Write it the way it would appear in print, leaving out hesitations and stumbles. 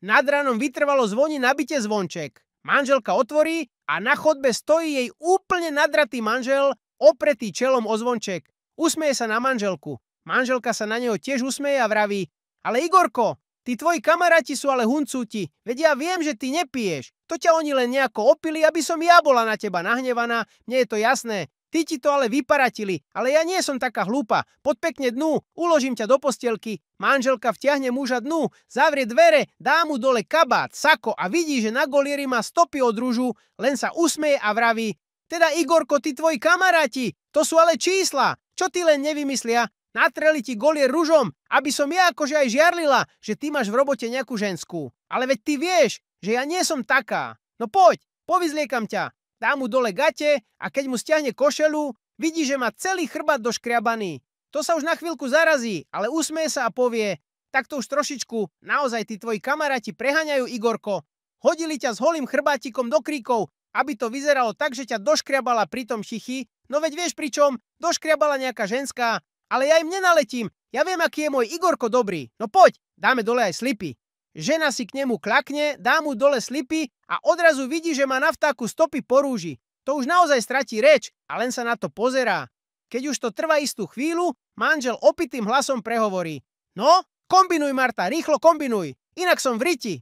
Nad ránom vytrvalo zvoní na byte zvonček. Manželka otvorí a na chodbe stojí jej úplne nadratý manžel, opretý čelom o zvonček. Usmeje sa na manželku. Manželka sa na neho tiež usmeje a vraví: ale Igorko, tí tvoji kamaráti sú ale huncúti, veď ja viem, že ty nepiješ. To ťa oni len nejako opili, aby som ja bola na teba nahnevaná, mne je to jasné. Ty ti to ale vyparatili, ale ja nie som taká hlúpa. Poď pekne dnu, uložím ťa do postielky. Manželka vtiahne muža dnu, zavrie dvere, dá mu dole kabát, sako a vidí, že na golieri má stopy od rúžu, len sa usmeje a vraví: teda Igorko, tí tvoji kamaráti, to sú ale čísla. Čo ty len nevymyslia? Natreli ti golier ružom, aby som ja akože aj žiarlila, že ty máš v robote nejakú ženskú. Ale veď ty vieš, že ja nie som taká. No poď, povyzliekam ťa. Dá mu dole gate a keď mu stiahne košelu, vidí, že má celý chrbát doškriabaný. To sa už na chvíľku zarazí, ale usmeje sa a povie: tak to už trošičku, naozaj tí tvoji kamaráti preháňajú, Igorko. Hodili ťa s holým chrbátikom do kríkov, aby to vyzeralo tak, že ťa doškriabala pri tom chichy. No veď vieš pričom, doškriabala nejaká ženská, ale ja im nenaletím. Ja viem, aký je môj Igorko dobrý. No poď, dáme dole aj slipy. Žena si k nemu klakne, dá mu dole slipy a odrazu vidí, že má na vtáku stopy po rúži. To už naozaj stratí reč a len sa na to pozerá. Keď už to trvá istú chvíľu, manžel opitým hlasom prehovorí: no, kombinuj, Marta, rýchlo kombinuj, inak som v riti.